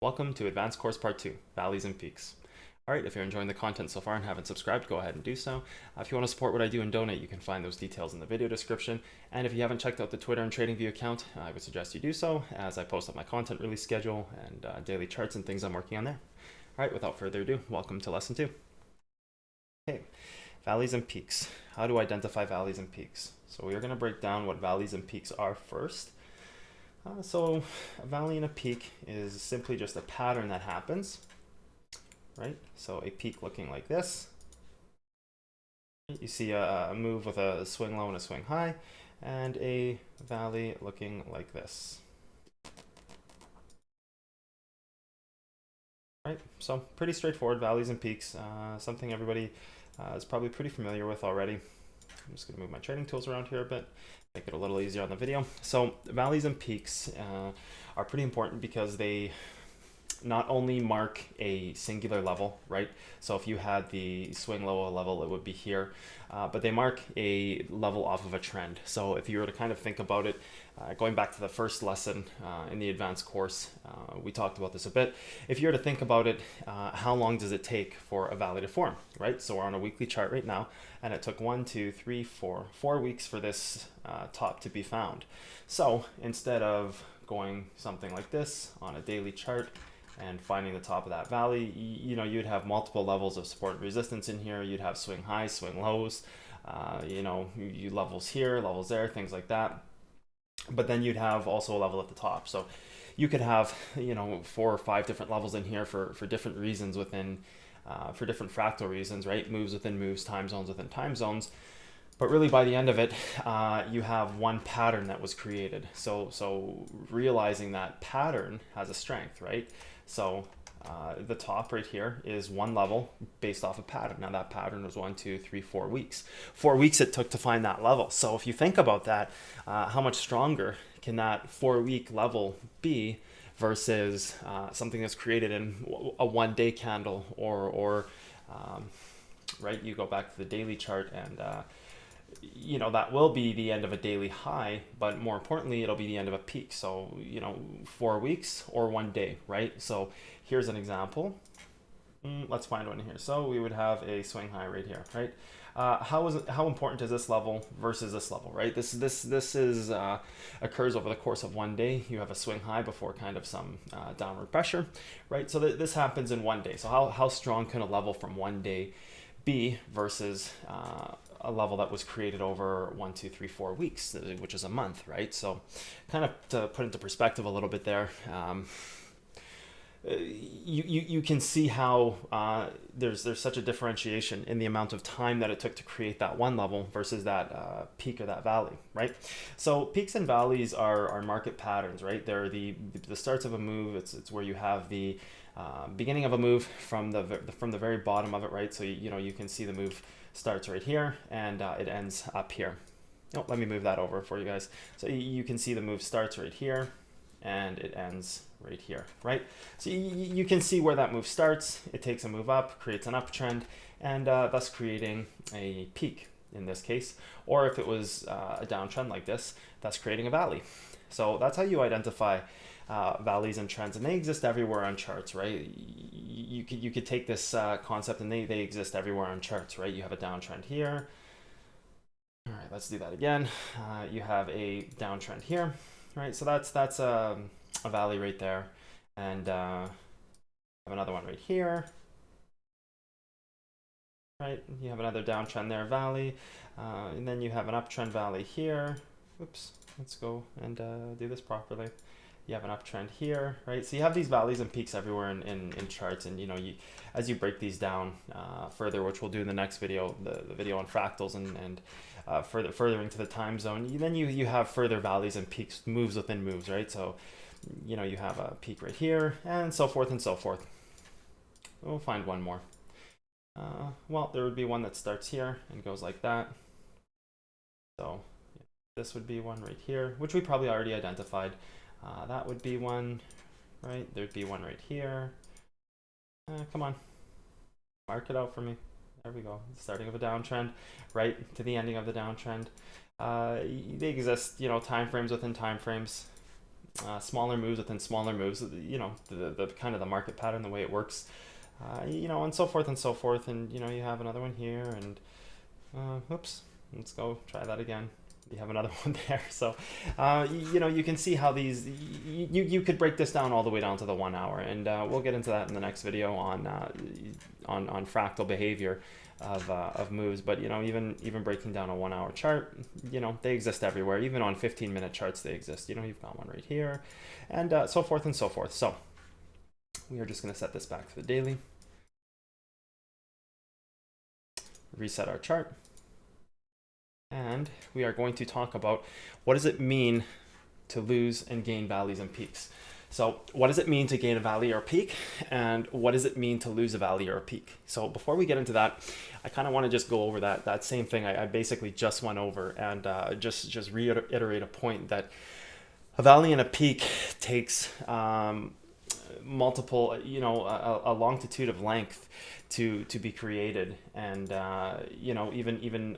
Welcome to Advanced Course Part 2, Valleys and Peaks. Alright, if you're enjoying the content so far and haven't subscribed, go ahead and do so. If you want to support what I do and donate, you can find those details in the video description. And if you haven't checked out the Twitter and TradingView account, I would suggest you do so, as I post up my content release schedule and daily charts and things I'm working on there. Alright, without further ado, welcome to Lesson 2. Okay, valleys and peaks. How to identify valleys and peaks. So we're going to break down what valleys and peaks are first. So a valley and a peak is simply just a pattern that happens, right? So a peak looking like this. You see a move with a swing low and a swing high, and a valley looking like this. Right, so pretty straightforward, valleys and peaks, something everybody is probably pretty familiar with already. I'm just going to move my trading tools around here a bit, make it a little easier on the video. So valleys and peaks are pretty important because they not only mark a singular level, right? So if you had the swing low level, it would be here, but they mark a level off of a trend. So if you were to kind of think about it, going back to the first lesson in the advanced course, we talked about this a bit. If you were to think about it, how long does it take for a valley to form, right? So we're on a weekly chart right now, and it took 4 weeks for this top to be found. So instead of going something like this on a daily chart and finding the top of that valley, you'd have multiple levels of support and resistance in here. You'd have swing highs, swing lows, you levels here, levels there, things like that. But then you'd have also a level at the top. So you could have, 4 or 5 different levels in here for different reasons within, for different fractal reasons, right? Moves within moves, time zones within time zones. But really, by the end of it, you have one pattern that was created. So realizing that pattern has a strength, right? So the top right here is one level based off a pattern. Now that pattern was 1, 2, 3, 4 weeks. 4 weeks it took to find that level. So if you think about that, how much stronger can that 4-week level be versus something that's created in a 1-day candle or right? You go back to the daily chart and that will be the end of a daily high, but more importantly, it'll be the end of a peak. So, 4 weeks or 1 day, right? So here's an example. Let's find one here. So we would have a swing high right here, right? How important is this level versus this level, right? This is occurs over the course of 1 day. You have a swing high before kind of some downward pressure, right? So this happens in 1 day. So how strong can a level from 1 day be versus a level that was created over 1, 2, 3, 4 weeks, which is a month, right? So kind of to put into perspective a little bit there, you can see how there's such a differentiation in the amount of time that it took to create that one level versus that peak or that valley, right? So peaks and valleys are market patterns, right? They're the starts of a move. It's where you have the beginning of a move from the very bottom of it, right? So you can see the move starts right here and it ends up here. Oh, let me move that over for you guys. So you can see the move starts right here and it ends right here, right? So you can see where that move starts. It takes a move up, creates an uptrend, and thus creating a peak in this case. Or if it was a downtrend like this, that's creating a valley. So that's how you identify valleys and trends, and they exist everywhere on charts, right? You could take this concept and they exist everywhere on charts, right? You have a downtrend here. All right, let's do that again. You have a downtrend here, right? So that's a valley right there, and have another one right here, right? You have another downtrend there, valley, and then you have an uptrend valley here. Oops, let's go and do this properly. You have an uptrend here, right? So you have these valleys and peaks everywhere in charts, and as you break these down further, which we'll do in the next video, the video on fractals and further into the time zone, then you have further valleys and peaks, moves within moves, right? So you have a peak right here, and so forth and so forth. We'll find one more. Well, there would be one that starts here and goes like that. So this would be one right here, which we probably already identified. That would be one, right? There'd be one right here. Come on, mark it out for me. There we go. Starting of a downtrend, right to the ending of the downtrend. They exist, time frames within time frames. smaller moves within smaller moves, you know, the kind of the market pattern, the way it works, you know, and so forth and so forth. And, you know, you have another one here and, oops, let's go try that again. You have another one there. So, you know, you can see how these, you could break this down all the way down to the 1 hour, and we'll get into that in the next video on fractal behavior of moves. But, you know, even breaking down a 1 hour chart, you know, they exist everywhere. Even on 15-minute charts, they exist. You know, you've got one right here, and so forth and so forth. So we are just going to set this back to the daily, reset our chart. And we are going to talk about what does it mean to lose and gain valleys and peaks. So what does it mean to gain a valley or a peak, and what does it mean to lose a valley or a peak? So before we get into that, I kind of want to just go over that same thing I basically just went over, and just reiterate a point that a valley and a peak takes multiple, you know, a longitude of length to be created, and you know, even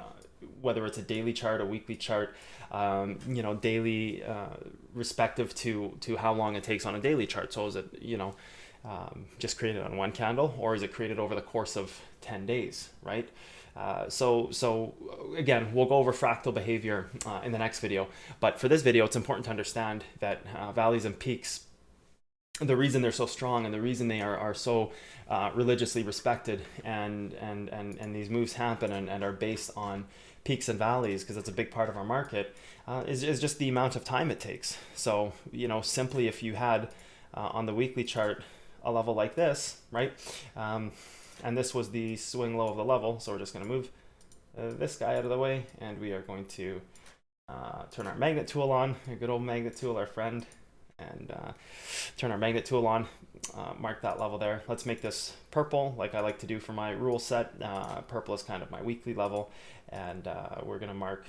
whether it's a daily chart, a weekly chart, you know, daily respective to how long it takes on a daily chart. So is it, you know, just created on one candle, or is it created over the course of 10 days, right? So again, we'll go over fractal behavior in the next video. But for this video, it's important to understand that valleys and peaks, the reason they're so strong and the reason they are so religiously respected, and these moves happen and are based on peaks and valleys, because it's a big part of our market, is just the amount of time it takes. So, you know, simply if you had on the weekly chart a level like this, right? And this was the swing low of the level. So we're just going to move this guy out of the way, and we are going to turn our magnet tool on, a good old magnet tool, our friend, and turn our magnet tool on, mark that level there. Let's make this purple, like I like to do for my rule set. Purple is kind of my weekly level, and we're going to mark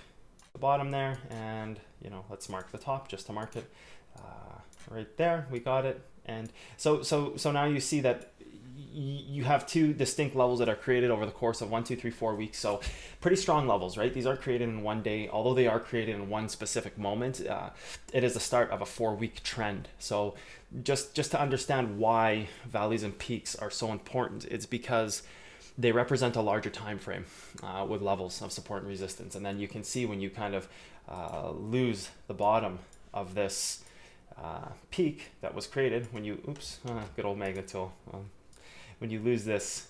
the bottom there, and, you know, let's mark the top just to mark it right there. We got it. And so now you see that you have two distinct levels that are created over the course of 1, 2, 3, 4 weeks. So pretty strong levels, right? These aren't created in one day, although they are created in one specific moment. It is the start of a 4-week trend. So just to understand why valleys and peaks are so important, it's because they represent a larger time frame with levels of support and resistance. And then you can see when you kind of lose the bottom of this peak that was created, when you, good old magnet tool. When you lose this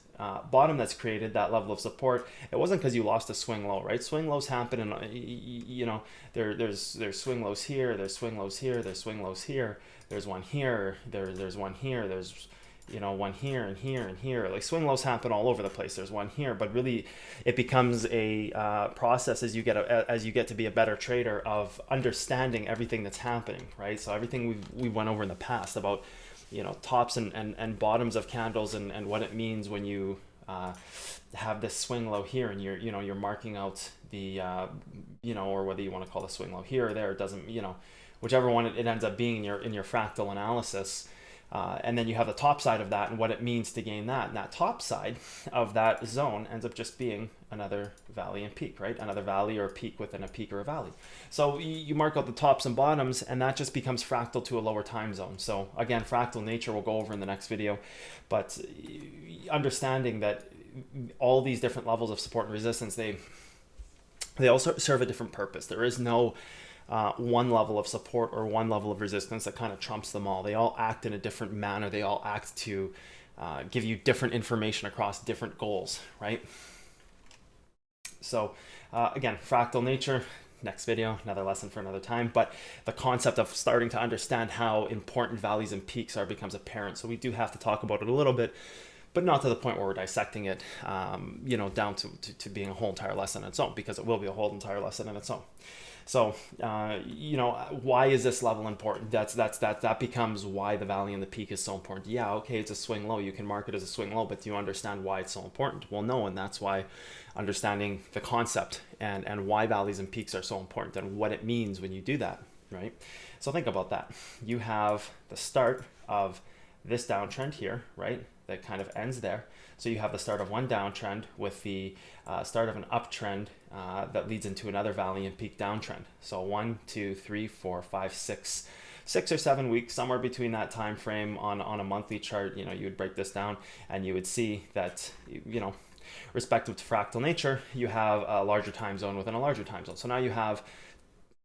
bottom that's created, that level of support, it wasn't because you lost a swing low, right? Swing lows happen, and you know, there's swing lows here, there's swing lows here, there's swing lows here, there's one here, there's one here, there's, you know, one here and here and here. Like, swing lows happen all over the place. There's one here, but really it becomes a process as you get to be a better trader of understanding everything that's happening, right? So everything we went over in the past about, you know, tops and bottoms of candles, and what it means when you have this swing low here, and you're marking out the you know, or whether you want to call the swing low here or there, it doesn't, you know, whichever one it ends up being in your fractal analysis. And then you have the top side of that and what it means to gain that. And that top side of that zone ends up just being another valley and peak, right? Another valley or a peak within a peak or a valley. So you mark out the tops and bottoms, and that just becomes fractal to a lower time zone. So again, fractal nature we'll go over in the next video, but understanding that all these different levels of support and resistance, they also serve a different purpose. There is no one level of support or one level of resistance that kind of trumps them all. They all act in a different manner. They all act to give you different information across different goals, right? So again, fractal nature, next video, another lesson for another time. But the concept of starting to understand how important valleys and peaks are becomes apparent. So we do have to talk about it a little bit, but not to the point where we're dissecting it, you know, down to being a whole entire lesson on its own, because it will be a whole entire lesson on its own. So, you know, why is this level important? That becomes why the valley and the peak is so important. Yeah, okay, it's a swing low. You can mark it as a swing low, but do you understand why it's so important? Well, no, and that's why understanding the concept and why valleys and peaks are so important and what it means when you do that, right? So think about that. You have the start of this downtrend here, right? That kind of ends there. So you have the start of one downtrend with the start of an uptrend that leads into another valley and peak downtrend. So 1, 2, 3, 4, 5, 6 6 or 7 weeks, somewhere between that time frame on a monthly chart, you know, you would break this down and you would see that, you know, respective to fractal nature, you have a larger time zone within a larger time zone. So now you have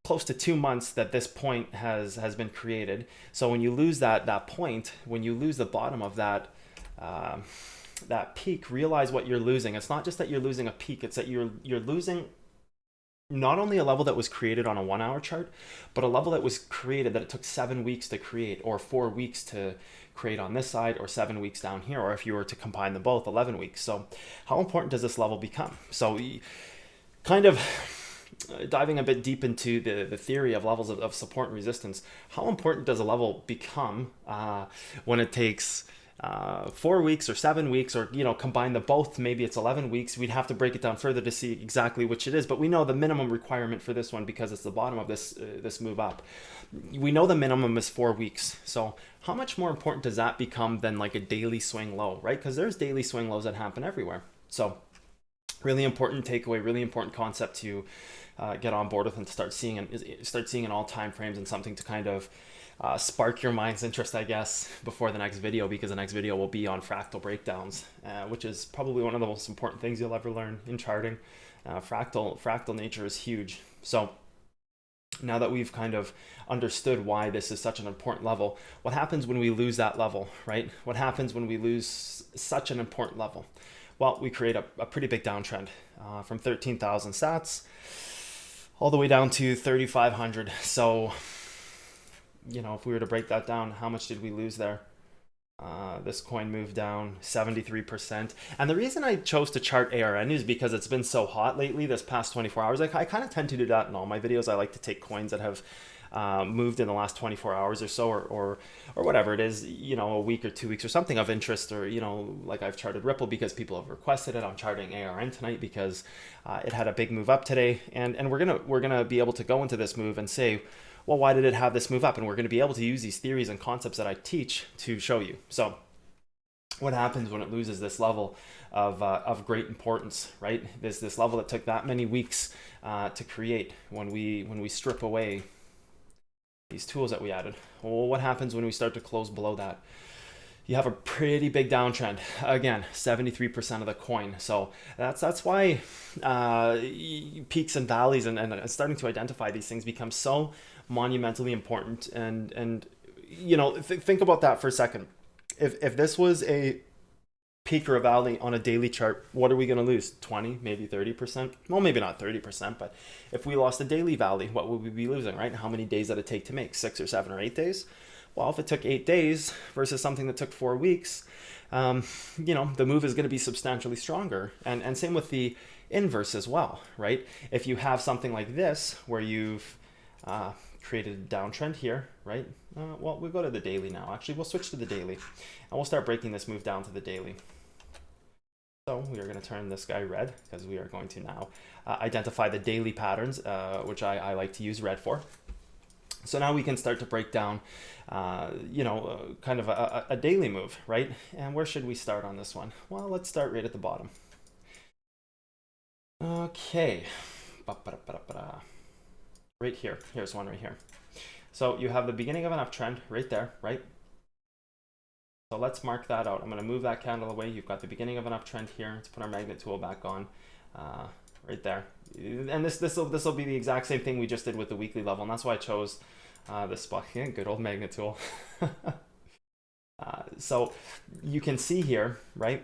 close to 2 months that this point has been created. So when you lose that point, when you lose the bottom of that that peak, realize what you're losing. It's not just that you're losing a peak, it's that you're losing not only a level that was created on a 1 hour chart, but a level that was created that it took 7 weeks to create, or 4 weeks to create on this side, or 7 weeks down here, or if you were to combine them both, 11 weeks. So how important does this level become? So kind of diving a bit deep into the theory of levels of support and resistance, how important does a level become when it takes 4 weeks or 7 weeks, or, you know, combine them both, maybe it's 11 weeks. We'd have to break it down further to see exactly which it is, but we know the minimum requirement for this one, because it's the bottom of this move up, we know the minimum is 4 weeks. So how much more important does that become than like a daily swing low, right? Because there's daily swing lows that happen everywhere. So really important takeaway, really important concept to get on board with and start seeing in all time frames, and something to kind of spark your mind's interest, I guess, before the next video, because the next video will be on fractal breakdowns, which is probably one of the most important things you'll ever learn in charting. Fractal nature is huge. So now that we've kind of understood why this is such an important level, what happens when we lose that level, right? What happens when we lose such an important level? Well, we create a pretty big downtrend from 13,000 sats all the way down to 3,500. So, you know, if we were to break that down, how much did we lose there? This coin moved down 73%. And the reason I chose to chart ARN is because it's been so hot lately, this past 24 hours. I kind of tend to do that in all my videos. I like to take coins that have moved in the last 24 hours or so, or whatever it is, you know, a week or 2 weeks or something of interest, or, you know, like I've charted Ripple because people have requested it. I'm charting ARN tonight because it had a big move up today, and we're gonna be able to go into this move and say, well, why did it have this move up? And we're going to be able to use these theories and concepts that I teach to show you. So what happens when it loses this level of great importance, right? This level that took that many weeks to create, when we strip away these tools that we added. Well, what happens when we start to close below that? You have a pretty big downtrend. Again, 73% of the coin. So that's why peaks and valleys and starting to identify these things become so monumentally important. And you know, think about that for a second. If this was a peak or a valley on a daily chart, what are we going to lose? 20, maybe 30%? Well, maybe not 30%, but if we lost a daily valley, what would we be losing, right? How many days did it take to make? 6 or 7 or 8 days? Well, if it took 8 days versus something that took 4 weeks, you know, the move is going to be substantially stronger. And same with the inverse as well, right? If you have something like this, where you've created a downtrend here, right? Well, we'll go to the daily now. Actually, we'll switch to the daily, and we'll start breaking this move down to the daily. So we are going to turn this guy red, because we are going to now identify the daily patterns, which I like to use red for. So now we can start to break down, you know, kind of a daily move, right? And where should we start on this one? Well, let's start right at the bottom. Okay. Right here. Here's one right here. So you have the beginning of an uptrend right there, right? So let's mark that out. I'm going to move that candle away. You've got the beginning of an uptrend here. Let's put our magnet tool back on, right there. And this will be the exact same thing we just did with the weekly level, and that's why I chose this spot. Yeah, good old magnet tool. So you can see here, right?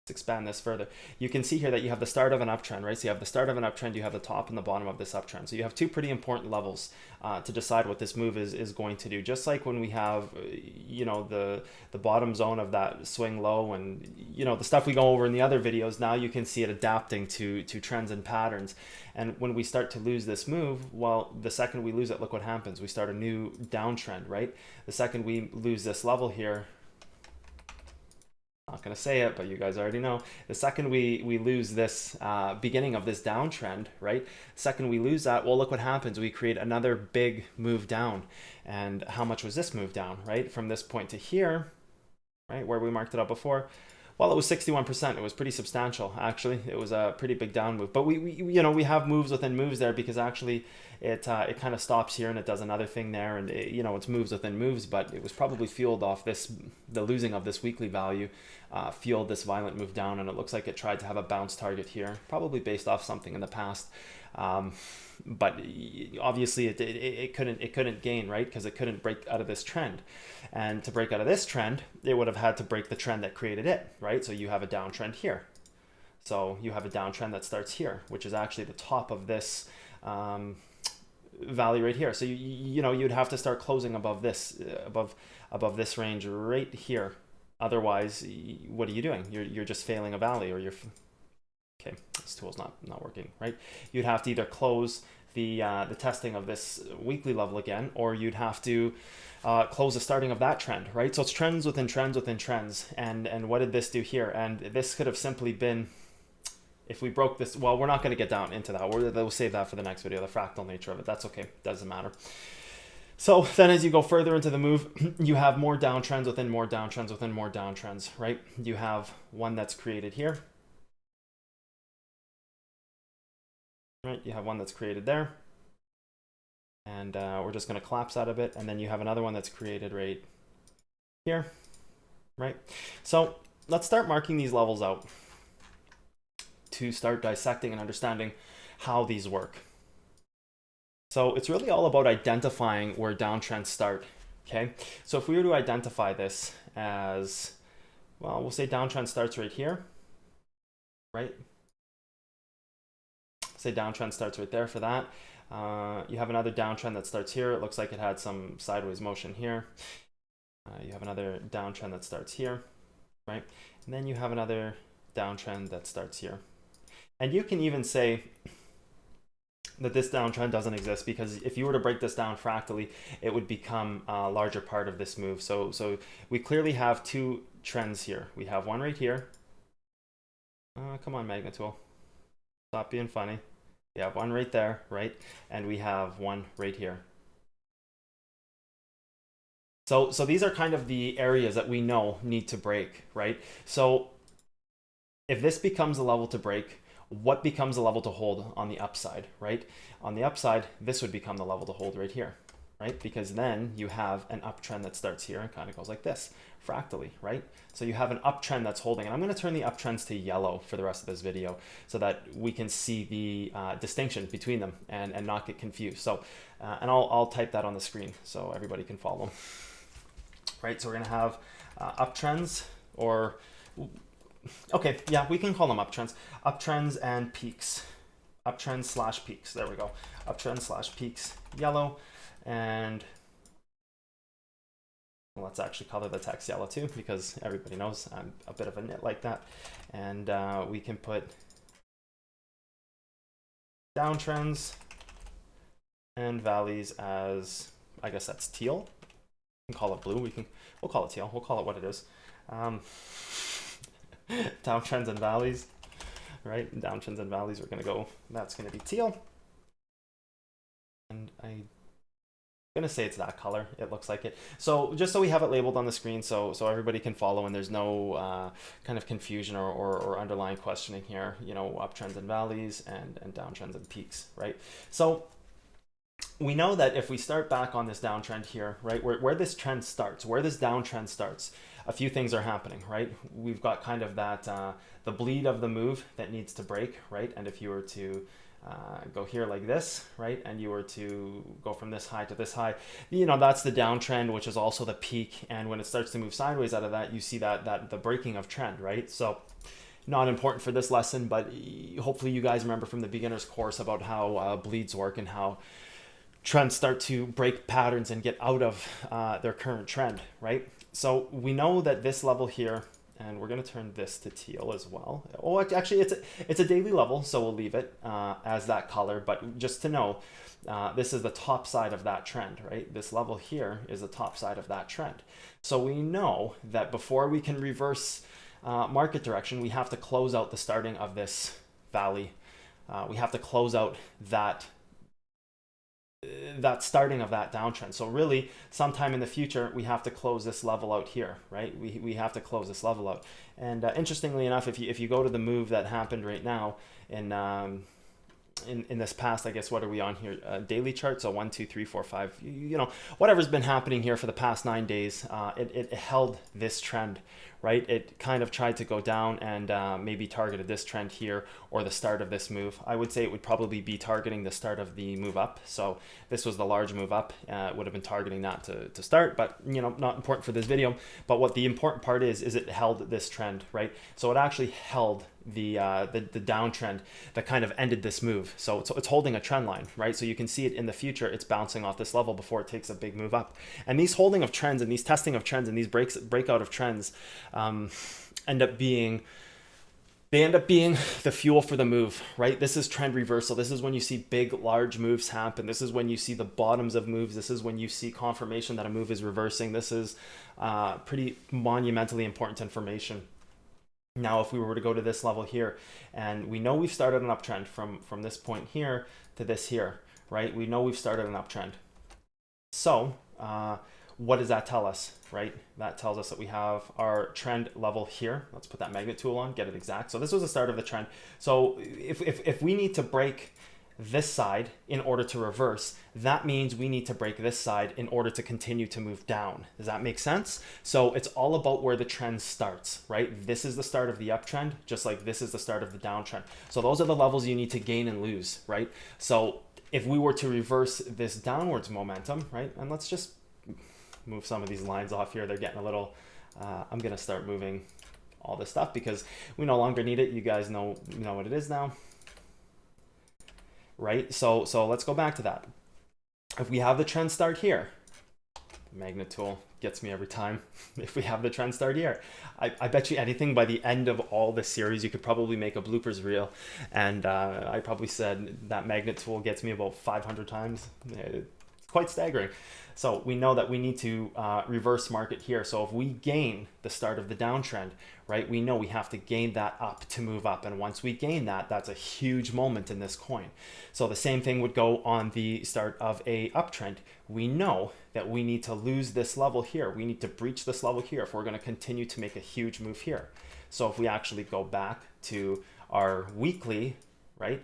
Let's expand this further. You can see here that you have the start of an uptrend, right? So you have the start of an uptrend, you have the top and the bottom of this uptrend. So you have two pretty important levels to decide what this move is going to do. Just like when we have, you know, the bottom zone of that swing low, and, you know, the stuff we go over in the other videos, now you can see it adapting to trends and patterns. And when we start to lose this move, well, the second we lose it, look what happens. We start a new downtrend, right? The second we lose this level here, not going to say it, but you guys already know. The second we lose this beginning of this downtrend, right? Second we lose that, well, look what happens. We create another big move down. And how much was this move down, right? From this point to here, right, where we marked it up before. Well, it was 61%. It was pretty substantial, actually. It was a pretty big down move. But we have moves within moves there, because actually it kind of stops here and it does another thing there, and it's moves within moves. But it was probably fueled off the losing of this weekly value, fueled this violent move down, and it looks like it tried to have a bounce target here, probably based off something in the past. But obviously it couldn't gain, right? Because it couldn't break out of this trend, and to break out of this trend, it would have had to break the trend that created it, right? So you have a downtrend here, so you have a downtrend that starts here, which is actually the top of this valley right here. So you'd have to start closing above this, above this range right here. Otherwise, what are you doing? You're just failing a valley, or you're okay, this tool's not working, right? You'd have to either close the testing of this weekly level again, or you'd have to close the starting of that trend, right? So it's trends within trends within trends. And what did this do here? And this could have simply been, if we broke this, well, we're not going to get down into that. We'll save that for the next video, the fractal nature of it. That's okay, doesn't matter. So then as you go further into the move, you have more downtrends within more downtrends within more downtrends, right? You have one that's created here. Right, you have one that's created there, and we're just going to collapse out of it, and then you have another one that's created right here, right? So let's start marking these levels out to start dissecting and understanding how these work. So it's really all about identifying where downtrends start, okay? So if we were to identify this as, well, we'll say downtrend starts right here, right? Say downtrend starts right there for that. You have another downtrend that starts here. It looks like it had some sideways motion here. You have another downtrend that starts here, right? And then you have another downtrend that starts here. And you can even say that this downtrend doesn't exist, because if you were to break this down fractally, it would become a larger part of this move. So we clearly have two trends here. We have one right here. Come on, Magnet Tool. Stop being funny. We have one right there, right? And we have one right here. So these are kind of the areas that we know need to break, right? So if this becomes a level to break, what becomes a level to hold on the upside, right? On the upside, this would become the level to hold right here, right? Because then you have an uptrend that starts here and kind of goes like this, fractally, right? So you have an uptrend that's holding, and I'm going to turn the uptrends to yellow for the rest of this video so that we can see the distinction between them and not get confused. So, and I'll type that on the screen so everybody can follow, right? So we're going to have uptrends, or okay, yeah, we can call them uptrends and peaks, uptrends slash peaks. There we go, uptrends slash peaks, yellow. And let's actually color the text yellow too, because everybody knows I'm a bit of a nit like that. And we can put downtrends and valleys as, I guess that's teal. We can call it blue. We'll call it teal. We'll call it what it is. Downtrends and valleys, right? Downtrends and valleys. That's gonna be teal. And I'm gonna say it's that color. It looks like it. So just so we have it labeled on the screen, so everybody can follow, and there's no kind of confusion or underlying questioning here. Uptrends and valleys and downtrends and peaks, right? So we know that if we start back on this downtrend here, right, where this trend starts, where this downtrend starts, a few things are happening, right? We've got kind of that the bleed of the move that needs to break, right? And if you were to go here like this, right, and you were to go from this high to this high, that's the downtrend, which is also the peak. And when it starts to move sideways out of that, you see that the breaking of trend, right? So not important for this lesson, but hopefully you guys remember from the beginner's course about how bleeds work and how trends start to break patterns and get out of their current trend, right? So we know that this level here, and we're going to turn this to teal as well. Oh, actually, it's a daily level, so we'll leave it as that color. But just to know, this is the top side of that trend, right? This level here is the top side of that trend. So we know that before we can reverse market direction, we have to close out the starting of this valley. We have to close out that starting of that downtrend. So really, sometime in the future, we have to close this level out here, right? We have to close this level out. And interestingly enough, if you go to the move that happened right now in this past, I guess, what are we on here? Daily chart. So 1, 2, 3, 4, 5. You know, whatever's been happening here for the past 9 days, it held this trend, right? It kind of tried to go down and maybe targeted this trend here or the start of this move. I would say it would probably be targeting the start of the move up. So this was the large move up. It would have been targeting that to start, but you know, not important for this video. But what the important part is it held this trend, right? So it actually held the downtrend that kind of ended this move. So it's holding a trend line, right? So you can see it in the future, it's bouncing off this level before it takes a big move up. And these holding of trends and these testing of trends and these breakout of trends end up being the fuel for the move, right? This is trend reversal. This is when you see big, large moves happen. This is when you see the bottoms of moves. This is when you see confirmation that a move is reversing. This is pretty monumentally important information. Now, if we were to go to this level here, and we know we've started an uptrend from this point here to this here, right? We know we've started an uptrend. So what does that tell us, right? That tells us that we have our trend level here. Let's put that magnet tool on, get it exact. So this was the start of the trend. So if we need to break this side in order to reverse, that means we need to break this side in order to continue to move down. Does that make sense? So it's all about where the trend starts, right? This is the start of the uptrend, just like this is the start of the downtrend. So those are the levels you need to gain and lose, right? So if we were to reverse this downwards momentum, right? And let's just move some of these lines off here. They're getting a little, I'm gonna start moving all this stuff because we no longer need it. You guys know what it is now. Right, so let's go back to that. If we have the trend start here, the magnet tool gets me every time. If we have the trend start here, I bet you anything by the end of all this series, you could probably make a bloopers reel. And I probably said that magnet tool gets me about 500 times. It's quite staggering. So we know that we need to reverse market here. So if we gain the start of the downtrend, right, we know we have to gain that up to move up. And once we gain that, that's a huge moment in this coin. So the same thing would go on the start of a uptrend. We know that we need to lose this level here. We need to breach this level here if we're going to continue to make a huge move here. So if we actually go back to our weekly, right,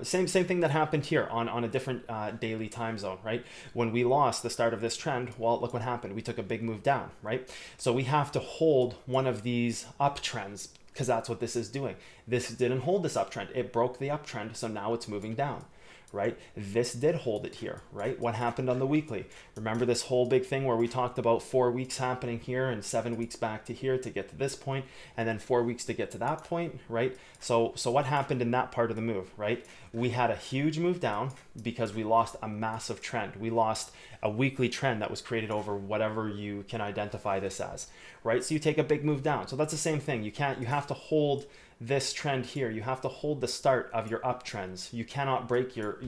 same thing that happened here on a different daily time zone, right? When we lost the start of this trend, well, look what happened. We took a big move down, right? So we have to hold one of these uptrends because that's what this is doing. This didn't hold this uptrend. It broke the uptrend, so now it's moving down, right? This did hold it here, right? What happened on the weekly? Remember this whole big thing where we talked about 4 weeks happening here and 7 weeks back to here to get to this point, and then 4 weeks to get to that point, right? So what happened in that part of the move, right? We had a huge move down because we lost a massive trend. We lost a weekly trend that was created over whatever you can identify this as, right? So you take a big move down. So that's the same thing. You have to hold this trend here. You have to hold the start of your uptrends. You cannot break your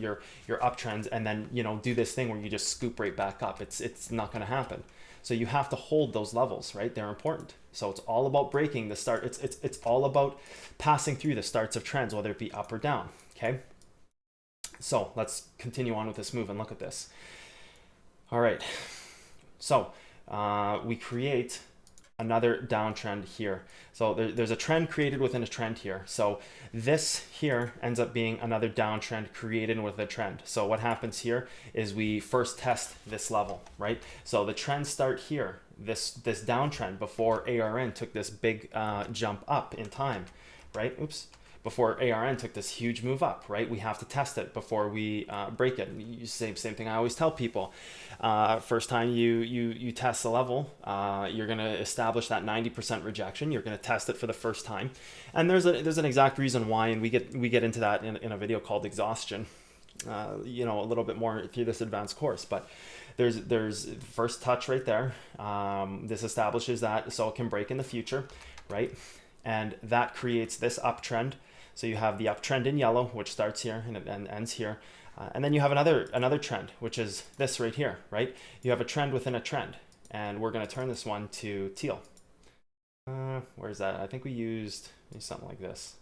uptrends and then, you know, do this thing where you just scoop right back up. It's not going to happen. So you have to hold those levels, right? They're important. So it's all about breaking the start. It's all about passing through the starts of trends, whether it be up or down. Okay. So let's continue on with this move and look at this. All right. So we create another downtrend here. So there's a trend created within a trend here. So this here ends up being another downtrend created with a trend. So what happens here is we first test this level, right? So the trends start here, this downtrend before ARN took this big jump up in time, right? Oops. Before ARN took this huge move up, right? We have to test it before we break it. Same thing I always tell people. First time you test the level, you're gonna establish that 90% rejection. You're gonna test it for the first time. And there's an exact reason why, and we get into that in a video called exhaustion, you know, a little bit more through this advanced course. But there's first touch right there. This establishes that so it can break in the future, right? And that creates this uptrend. So you have the uptrend in yellow, which starts here and ends here. And then you have another trend, which is this right here, right? You have a trend within a trend. And we're going to turn this one to teal. Where's that? I think we used something like this.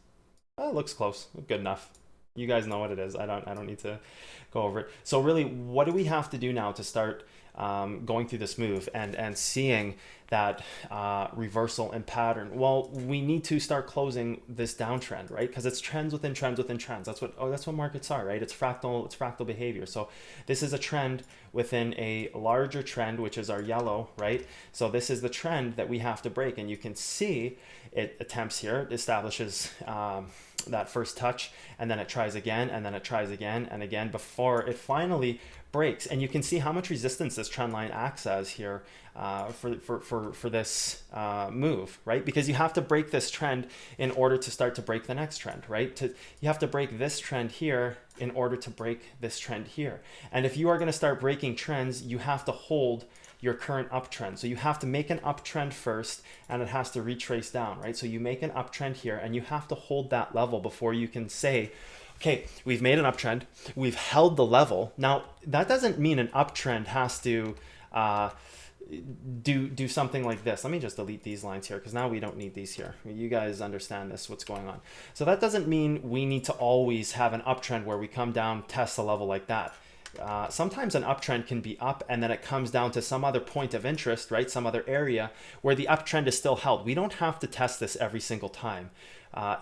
It looks close. Good enough. You guys know what it is. I don't need to go over it. So really, what do we have to do now to start going through this move and seeing that reversal and pattern? Well, we need to start closing this downtrend, right? Because it's trends within trends within trends. That's what markets are, right? It's fractal behavior. So this is a trend within a larger trend, which is our yellow, right? So this is the trend that we have to break, and you can see it attempts here, it establishes that first touch, and then it tries again, and then it tries again and again before it finally breaks. And you can see how much resistance this trend line acts as here for this move, right? Because you have to break this trend in order to start to break the next trend, right? You have to break this trend here in order to break this trend here. And if you are going to start breaking trends, you have to hold your current uptrend. So you have to make an uptrend first, and it has to retrace down, right? So you make an uptrend here, and you have to hold that level before you can say, okay, we've made an uptrend, we've held the level. Now, that doesn't mean an uptrend has to do something like this. Let me just delete these lines here, because now we don't need these here. You guys understand this, what's going on. So that doesn't mean we need to always have an uptrend where we come down, test a level like that. Sometimes an uptrend can be up, and then it comes down to some other point of interest, right? Some other area where the uptrend is still held. We don't have to test this every single time.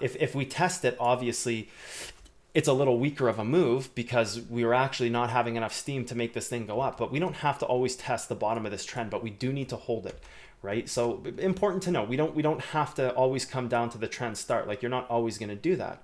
If we test it, obviously, it's a little weaker of a move because we were actually not having enough steam to make this thing go up. But we don't have to always test the bottom of this trend, but we do need to hold it, right? So important to know, we don't have to always come down to the trend start. Like, you're not always going to do that.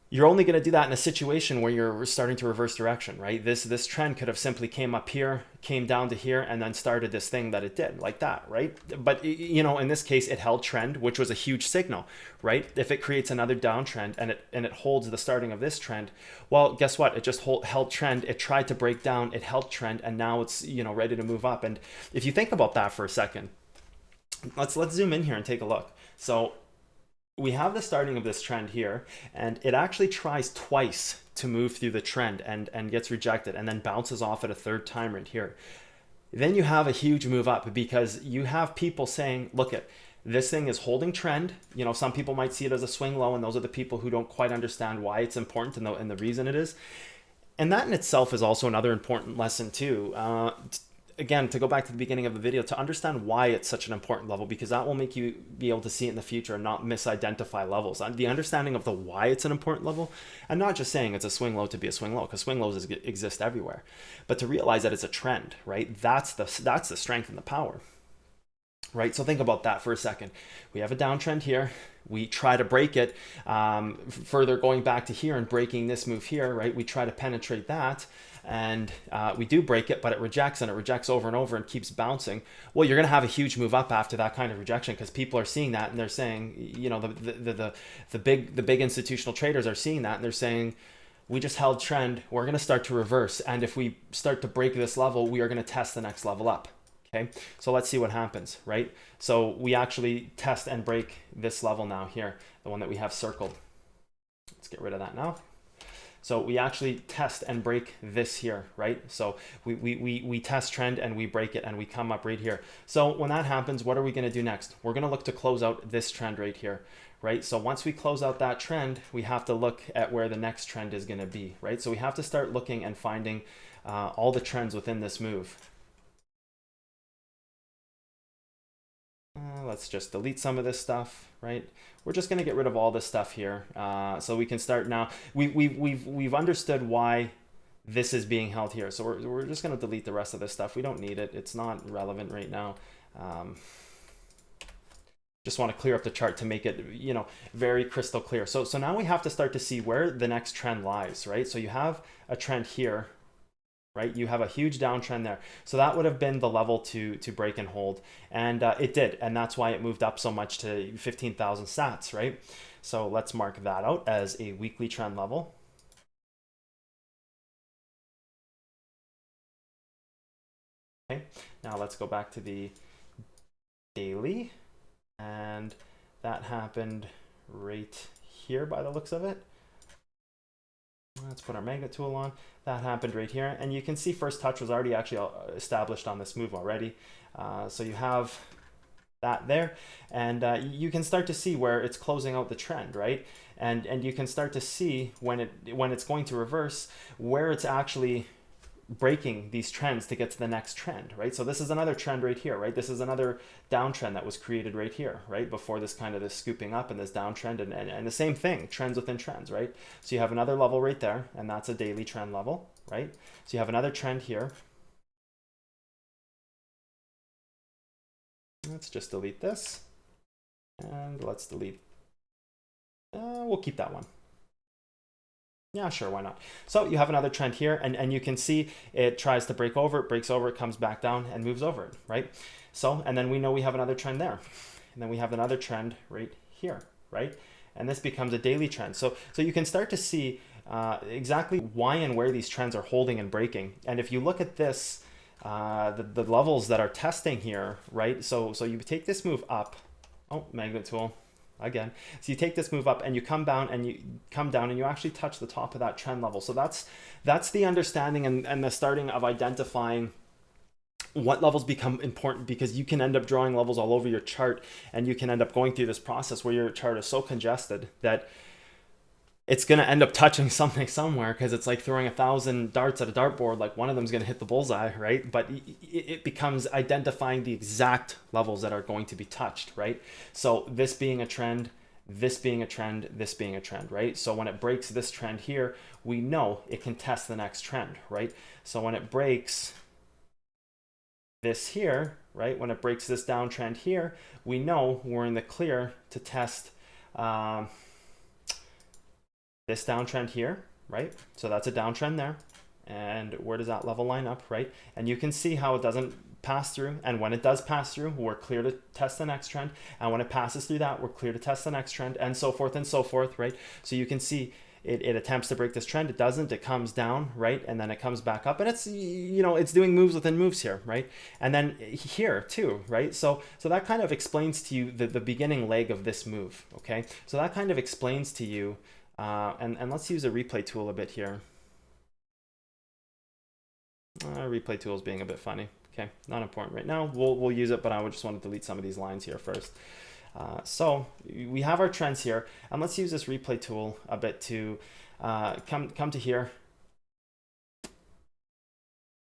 You're only going to do that in a situation where you're starting to reverse direction, right? This trend could have simply came up here, came down to here, and then started this thing that it did, like that, right? But, you know, in this case, it held trend, which was a huge signal, right? If it creates another downtrend and it holds the starting of this trend, well, guess what? It just held trend. It tried to break down, it held trend, and now it's, you know, ready to move up. And if you think about that for a second, let's zoom in here and take a look. So we have the starting of this trend here, and it actually tries twice to move through the trend and gets rejected, and then bounces off at a third time right here. Then you have a huge move up because you have people saying, look, this thing is holding trend. You know, some people might see it as a swing low, and those are the people who don't quite understand why it's important and the reason it is. And that in itself is also another important lesson too. Again, to go back to the beginning of the video, to understand why it's such an important level, because that will make you be able to see it in the future and not misidentify levels. The understanding of the why it's an important level, and not just saying it's a swing low to be a swing low, because swing lows exist everywhere, but to realize that it's a trend, right? That's the strength and the power, right? So think about that for a second. We have a downtrend here. We try to break it, further going back to here and breaking this move here, right? We try to penetrate that, and we do break it, but it rejects, and it rejects over and over and keeps bouncing. Well, you're going to have a huge move up after that kind of rejection, because people are seeing that, and they're saying, you know, the big institutional traders are seeing that, and they're saying, we just held trend, we're going to start to reverse, and if we start to break this level, we are going to test the next level up. Okay, so let's see what happens, right? So we actually test and break this level now here, the one that we have circled. Let's get rid of that now. So we actually test and break this here, right? So we test trend and we break it and we come up right here. So when that happens, what are we going to do next? We're going to look to close out this trend right here, right? So once we close out that trend, we have to look at where the next trend is going to be, right? So we have to start looking and finding all the trends within this move. Let's just delete some of this stuff, right? We're just going to get rid of all this stuff here, so we can start now. We've understood why this is being held here, so we're just going to delete the rest of this stuff. We don't need it. It's not relevant right now. Just want to clear up the chart to make it, you know, very crystal clear. So now we have to start to see where the next trend lies, right? So you have a trend here, right? You have a huge downtrend there. So that would have been the level to break and hold. And it did. And that's why it moved up so much to 15,000 sats, right? So let's mark that out as a weekly trend level. Okay, now let's go back to the daily. And that happened right here by the looks of it. Let's put our magnet tool on. That happened right here, and you can see first touch was already actually established on this move already. So you have that there, and you can start to see where it's closing out the trend, right? And you can start to see when it's going to reverse, where it's actually breaking these trends to get to the next trend, right? So this is another trend right here, right? This is another downtrend that was created right here, right? Before this kind of this scooping up and this downtrend, and the same thing, trends within trends, right? So you have another level right there, and that's a daily trend level, right? So you have another trend here. Let's just delete this, and let's delete, we'll keep that one. Yeah, sure, why not? So you have another trend here, and you can see it tries to break over, it breaks over, it comes back down and moves over it, right? So, and then we know we have another trend there. And then we have another trend right here, right? And this becomes a daily trend. So you can start to see exactly why and where these trends are holding and breaking. And if you look at this, the levels that are testing here, right? So you take this move up, oh, magnet tool, again. So you take this move up and you come down and you actually touch the top of that trend level. So that's the understanding and the starting of identifying what levels become important, because you can end up drawing levels all over your chart, and you can end up going through this process where your chart is so congested that it's going to end up touching something somewhere, because it's like throwing 1,000 darts at a dartboard. Like one of them is going to hit the bullseye, right? But it becomes identifying the exact levels that are going to be touched, right? So this being a trend, this being a trend, this being a trend, right? So when it breaks this trend here, we know it can test the next trend, right? So when it breaks this here, right, when it breaks this downtrend here, we know we're in the clear to test this downtrend here, right? So that's a downtrend there. And where does that level line up, right? And you can see how it doesn't pass through. And when it does pass through, we're clear to test the next trend. And when it passes through that, we're clear to test the next trend, and so forth, right? So you can see it attempts to break this trend. It doesn't. It comes down, right? And then it comes back up. And it's, you know, it's doing moves within moves here, right? And then here too, right? So that kind of explains to you the beginning leg of this move, okay? So that kind of explains to you, and let's use a replay tool a bit here. Replay tool is being a bit funny. Okay, not important right now. We'll use it, but I would just want to delete some of these lines here first. So we have our trends here, and let's use this replay tool a bit to come to here.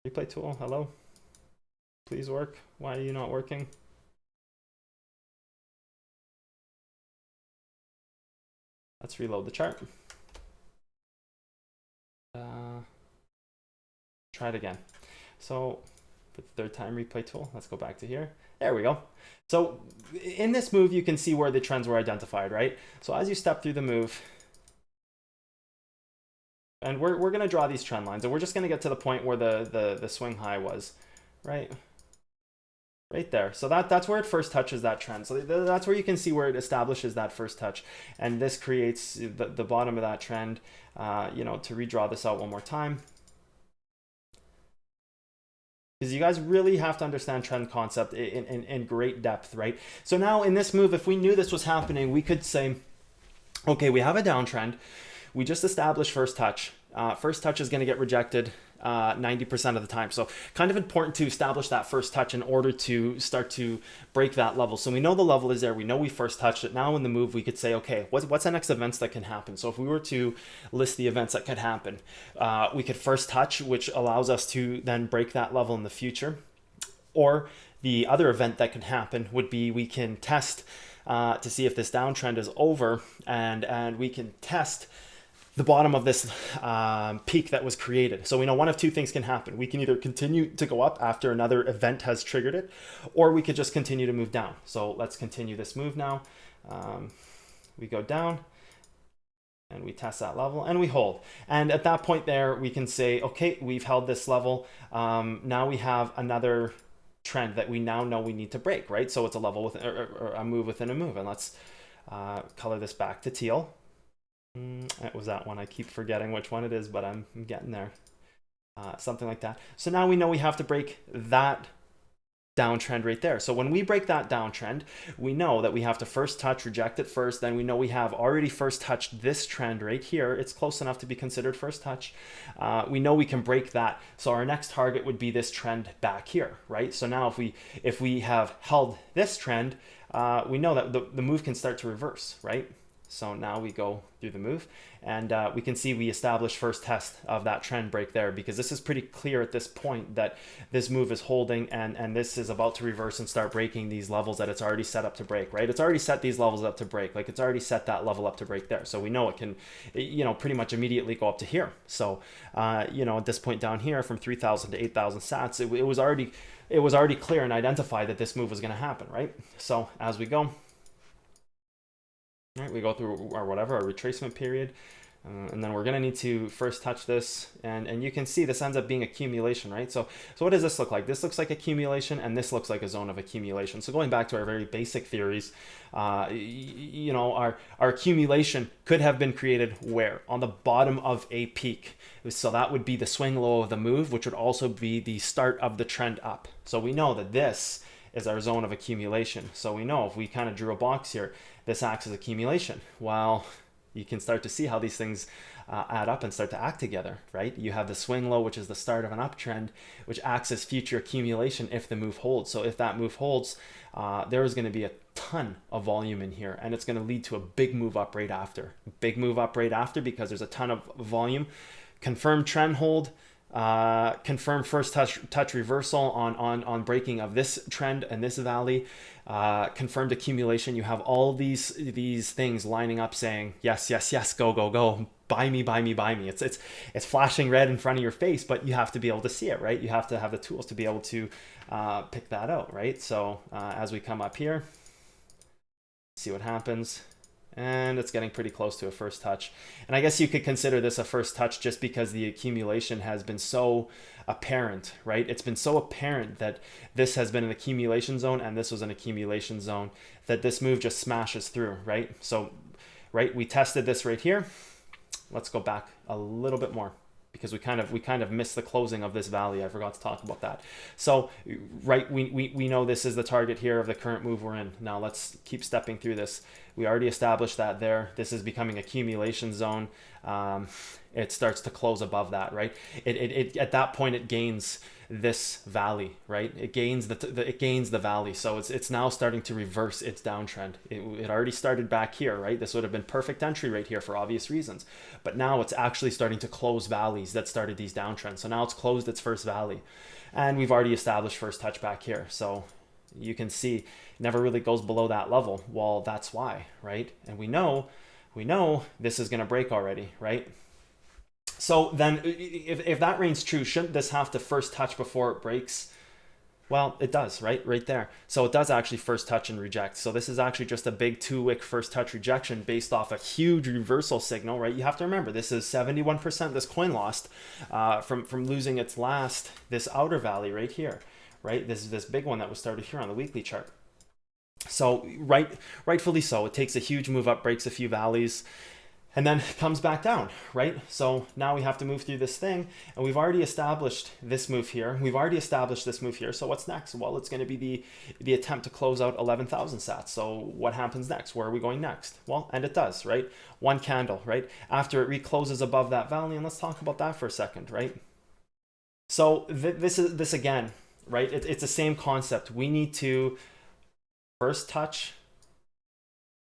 Replay tool, hello? Please work. Why are you not working? Let's reload the chart. Try it again. So for the third time, replay tool, let's go back to here. There we go. So in this move, you can see where the trends were identified, right? So as you step through the move, and we're going to draw these trend lines, and we're just going to get to the point where the swing high was, right? Right there. So that's where it first touches that trend. So that's where you can see where it establishes that first touch. And this creates the bottom of that trend. You know, to redraw this out one more time, because you guys really have to understand trend concept in great depth, right? So now in this move, if we knew this was happening, we could say, okay, we have a downtrend. We just established first touch. First touch is going to get rejected 90% of the time. So kind of important to establish that first touch in order to start to break that level. So we know the level is there. We know we first touched it. Now in the move, we could say, okay, what's the next events that can happen? So if we were to list the events that could happen, we could first touch, which allows us to then break that level in the future. Or the other event that could happen would be we can test to see if this downtrend is over, and we can test the bottom of this peak that was created. So we know one of two things can happen. We can either continue to go up after another event has triggered it, or we could just continue to move down. So let's continue this move now. We go down and we test that level and we hold. And at that point there, we can say, okay, we've held this level. Now we have another trend that we now know we need to break, right? So it's a level with or a move within a move. And let's color this back to teal. It was that one. I keep forgetting which one it is, but I'm getting there. Something like that. So now we know we have to break that downtrend right there. So when we break that downtrend, we know that we have to first touch, reject it first. Then we know we have already first touched this trend right here. It's close enough to be considered first touch. We know we can break that. So our next target would be this trend back here, right? So now if we have held this trend, we know that the move can start to reverse, right? So now we go through the move, and we can see we established first test of that trend break there, because this is pretty clear at this point that this move is holding, and this is about to reverse and start breaking these levels that it's already set up to break, right? It's already set these levels up to break, like it's already set that level up to break there. So we know it can, pretty much immediately go up to here. So, at this point down here from 3,000 to 8,000 sats, it was already clear and identified that this move was going to happen, right? So as we go, all right, we go through our retracement period, and then we're going to need to first touch this, and you can see this ends up being accumulation, right? So what does this look like? This looks like accumulation, and this looks like a zone of accumulation. So going back to our very basic theories, our accumulation could have been created where? On the bottom of a peak. So that would be the swing low of the move, which would also be the start of the trend up. So we know that this is our zone of accumulation. So we know if we kind of drew a box here, this acts as accumulation. Well, you can start to see how these things add up and start to act together, right? You have the swing low, which is the start of an uptrend, which acts as future accumulation if the move holds. So if that move holds, there is going to be a ton of volume in here, and it's going to lead to a big move up right after. Big move up right after, because there's a ton of volume. Confirmed trend hold. Confirm first touch reversal on breaking of this trend and this valley. Confirmed accumulation. You have all these things lining up saying yes, yes, yes, go, go, go, buy me, buy me, buy me. It's flashing red in front of your face, but you have to be able to see it, right? You have to have the tools to be able to pick that out, right? So as we come up here, see what happens. And it's getting pretty close to a first touch. And I guess you could consider this a first touch just because the accumulation has been so apparent, right? It's been so apparent that this has been an accumulation zone and this was an accumulation zone, that this move just smashes through, right? So, right, we tested this right here. Let's go back a little bit more, because we kind of missed the closing of this valley. I forgot to talk about that. So, right, we know this is the target here of the current move we're in. Now let's keep stepping through this. We already established that there. This is becoming accumulation zone. It starts to close above that, right? It at that point it gains this valley, right? It gains the valley. So it's now starting to reverse its downtrend. It already started back here, right? This would have been perfect entry right here for obvious reasons. But now it's actually starting to close valleys that started these downtrends. So now it's closed its first valley. And we've already established first touch back here. So you can see it never really goes below that level. Well, that's why, right? And we know this is going to break already, right? So then if that reigns true, shouldn't this have to first touch before it breaks? Well, it does, right there. So it does actually first touch and reject. So this is actually just a big 2-wick first touch rejection based off a huge reversal signal, right? You have to remember, this is 71% this coin lost from losing its last, this outer valley right here, right? This big one that was started here on the weekly chart. So rightfully so, it takes a huge move up, breaks a few valleys, and then comes back down, right? So now we have to move through this thing, and we've already established this move here. We've already established this move here. So what's next? Well, it's going to be the attempt to close out 11,000 sats. So what happens next? Where are we going next? Well, and it does, right? One candle, right? After it recloses above that valley, and let's talk about that for a second, right? So this again, right? It's the same concept. We need to first touch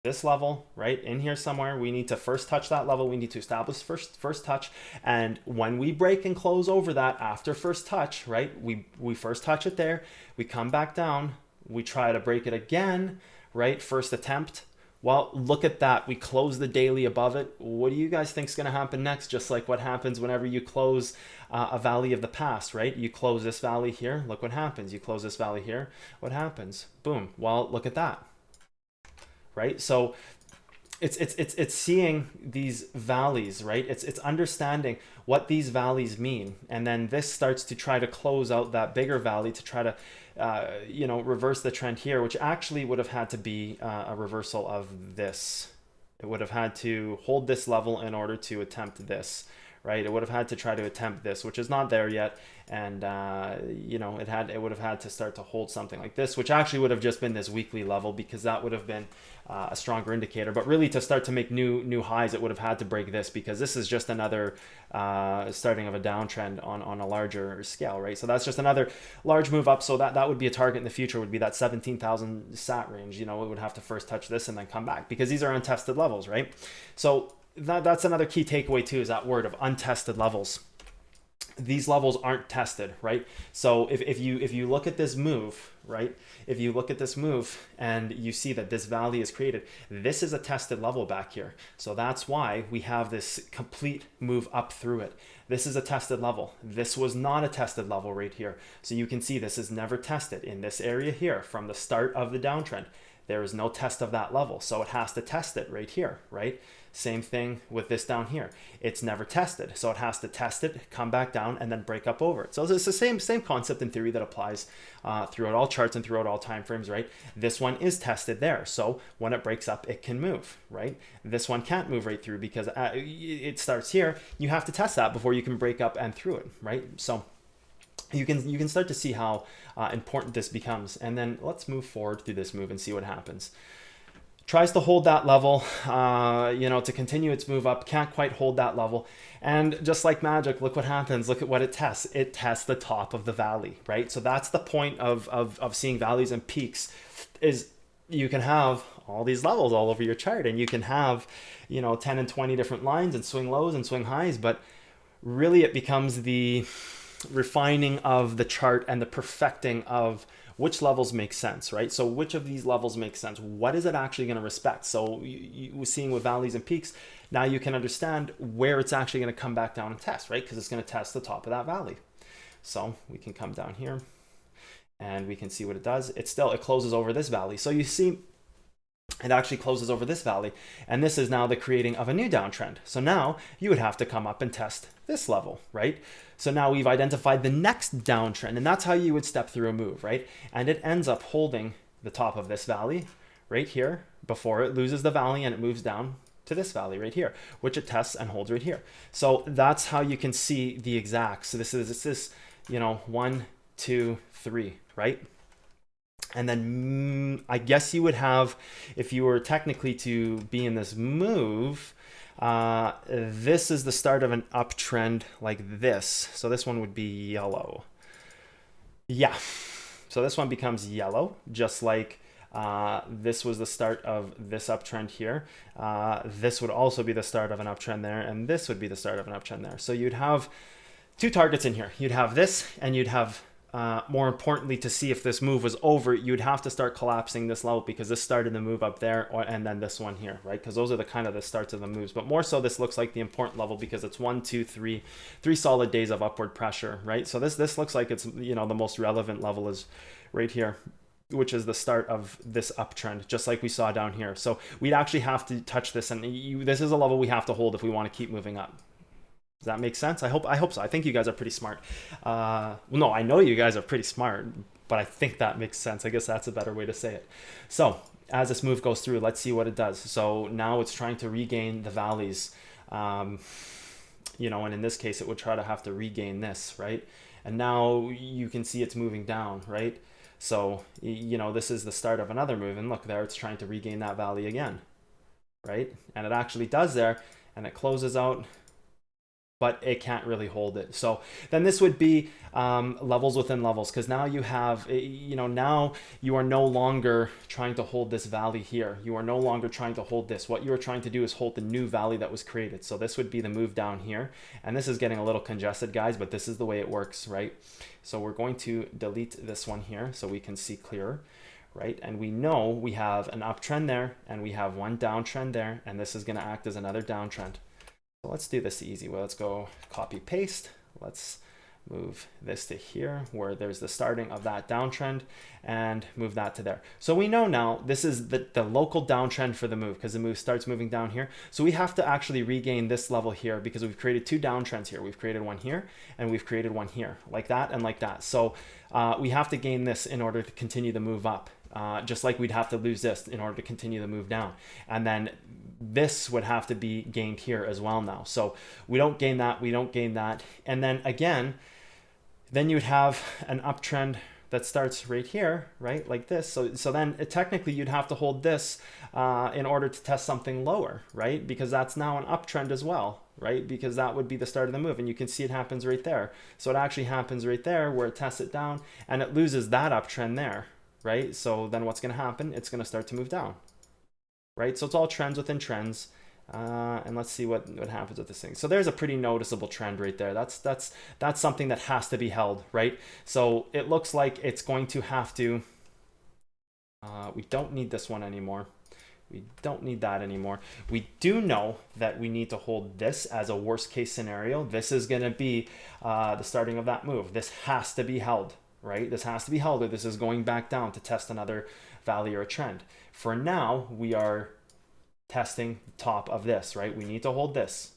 this level, right in here somewhere. We need to first touch that level. We need to establish first touch, and when we break and close over that after first touch, right, we first touch it there, we come back down, we try to break it again, right, first attempt. Well, look at that, we close the daily above it. What do you guys think is going to happen next? Just like what happens whenever you close a valley of the past, right? You close this valley here, look what happens. You close this valley here, what happens? Boom. Well, look at that, right? So it's seeing these valleys, right? It's understanding what these valleys mean, and then this starts to try to close out that bigger valley to try to reverse the trend here, which actually would have had to be a reversal of this. It would have had to hold this level in order to attempt this, right? It would have had to try to attempt this, which is not there yet. And, you know, it would have had to start to hold something like this, which actually would have just been this weekly level, because that would have been a stronger indicator. But really, to start to make new highs, it would have had to break this, because this is just another starting of a downtrend on a larger scale, right? So that's just another large move up. So that would be a target in the future, would be that 17,000 sat range. You know, it would have to first touch this and then come back, because these are untested levels, right? So that's another key takeaway too, is that word of untested levels. These levels aren't tested, right? So if you look at this move, right? If you look at this move and you see that this valley is created, this is a tested level back here. So that's why we have this complete move up through it. This is a tested level. This was not a tested level right here. So you can see this is never tested in this area here from the start of the downtrend. There is no test of that level. So it has to test it right here, right? Same thing with this down here. It's never tested. So it has to test it, come back down, and then break up over it. So it's the same concept in theory that applies throughout all charts and throughout all time frames, right? This one is tested there. So when it breaks up, it can move, right? This one can't move right through because it starts here. You have to test that before you can break up and through it, right? So you can start to see how important this becomes. And then let's move forward through this move and see what happens. Tries to hold that level, you know, to continue its move up, can't quite hold that level. And just like magic, look what happens. Look at what it tests. It tests the top of the valley, right? So that's the point of seeing valleys and peaks, is you can have all these levels all over your chart, and you can have, you know, 10 and 20 different lines and swing lows and swing highs, but really it becomes the refining of the chart and the perfecting of which levels make sense, right? So which of these levels make sense? What is it actually going to respect? So you seeing with valleys and peaks, now you can understand where it's actually going to come back down and test, right? Because it's going to test the top of that valley. So we can come down here and we can see what it does. It closes over this valley. So you see, it actually closes over this valley, and this is now the creating of a new downtrend. So now you would have to come up and test this level, right? So now we've identified the next downtrend, and that's how you would step through a move, right? And it ends up holding the top of this valley right here before it loses the valley and it moves down to this valley right here, which it tests and holds right here. So that's how you can see the exact. So this is, you know, 1, 2, 3, right? And then I guess you would have, if you were technically to be in this move, this is the start of an uptrend like this. So this one would be yellow. Yeah. So this one becomes yellow, just like this was the start of this uptrend here. This would also be the start of an uptrend there, and this would be the start of an uptrend there. So you'd have two targets in here. You'd have this, and you'd have more importantly, to see if this move was over, you'd have to start collapsing this level, because this started the move up there, and then this one here, right? Because those are the kind of the starts of the moves. But more so, this looks like the important level, because it's 1, 2, 3 solid days of upward pressure, right? So this looks like it's, you know, the most relevant level is right here, which is the start of this uptrend, just like we saw down here. So we'd actually have to touch this, and this is a level we have to hold if we want to keep moving up. Does that make sense? I hope so. I think you guys are pretty smart. Well, no, I know you guys are pretty smart, but I think that makes sense. I guess that's a better way to say it. So as this move goes through, let's see what it does. So now it's trying to regain the valleys, you know, and in this case, it would try to have to regain this, right? And now you can see it's moving down, right? So, you know, this is the start of another move, and look there, it's trying to regain that valley again, right? And it actually does there, and it closes out, but it can't really hold it. So then this would be levels within levels, because now you have, you know, now you are no longer trying to hold this valley here. You are no longer trying to hold this. What you are trying to do is hold the new valley that was created. So this would be the move down here. And this is getting a little congested, guys, but this is the way it works, right? So we're going to delete this one here so we can see clearer, right? And we know we have an uptrend there, and we have one downtrend there, and this is going to act as another downtrend. So let's do this the easy way. Let's go copy paste. Let's move this to here where there's the starting of that downtrend, and move that to there. So we know now this is the local downtrend for the move, because the move starts moving down here. So we have to actually regain this level here, because we've created two downtrends here. We've created one here, and we've created one here, like that and like that. So we have to gain this in order to continue the move up. just like we'd have to lose this in order to continue the move down. And then this would have to be gained here as well now. So we don't gain that, we don't gain that. And then again, then you'd have an uptrend that starts right here, right, like this. So then technically you'd have to hold this in order to test something lower, right? Because that's now an uptrend as well, right? Because that would be the start of the move, and you can see it happens right there. So it actually happens right there where it tests it down and it loses that uptrend there, right? So then what's going to happen? It's going to start to move down, right? So it's all trends within trends. And let's see what happens with this thing. So there's a pretty noticeable trend right there. That's something that has to be held, right? So it looks like it's going to have to, we don't need this one anymore. We don't need that anymore. We do know that we need to hold this as a worst case scenario. This is going to be the starting of that move. This has to be held, right? This has to be held, or this is going back down to test another valley or a trend. For now, we are testing the top of this, right? We need to hold this.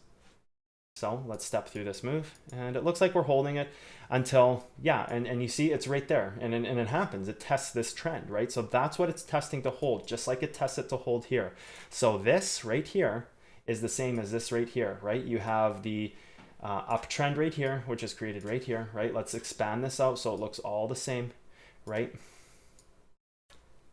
So let's step through this move, and it looks like we're holding it until, yeah, and you see it's right there, and it happens. It tests this trend, right? So that's what it's testing to hold, just like it tests it to hold here. So this right here is the same as this right here, right? You have the uptrend right here, which is created right here, right? Let's expand this out so it looks all the same, right?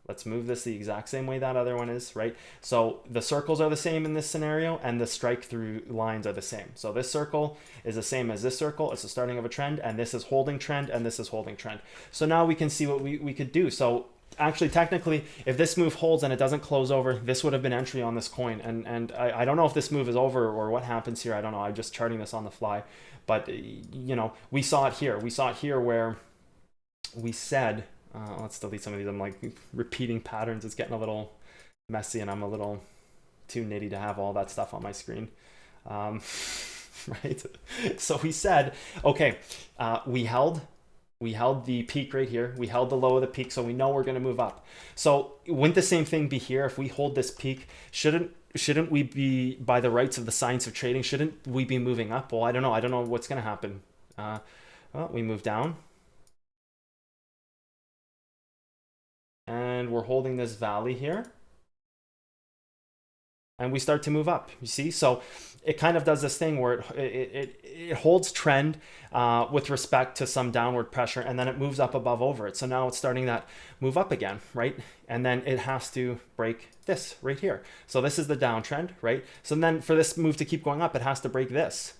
Let's move this the exact same way that other one is, right? So the circles are the same in this scenario, and the strike through lines are the same. So this circle is the same as this circle. It's the starting of a trend, and this is holding trend, and this is holding trend. So now we can see what we could do. So actually, technically, if this move holds and it doesn't close over, this would have been entry on this coin. And I don't know if this move is over or what happens here. I don't know. I'm just charting this on the fly. But, you know, we saw it here. We saw it here where we said... let's delete some of these. I'm like repeating patterns. It's getting a little messy, and I'm a little too nitty to have all that stuff on my screen. Right? So we said, okay, we held the peak right here. We held the low of the peak, so we know we're going to move up. So wouldn't the same thing be here? If we hold this peak, shouldn't we be, by the rights of the science of trading, shouldn't we be moving up? Well, I don't know. I don't know what's going to happen. Well, we move down. And we're holding this valley here, and we start to move up, you see? So it kind of does this thing where it holds trend with respect to some downward pressure, and then it moves up above over it. So now it's starting that move up again, right? And then it has to break this right here. So this is the downtrend, right? So then for this move to keep going up, it has to break this.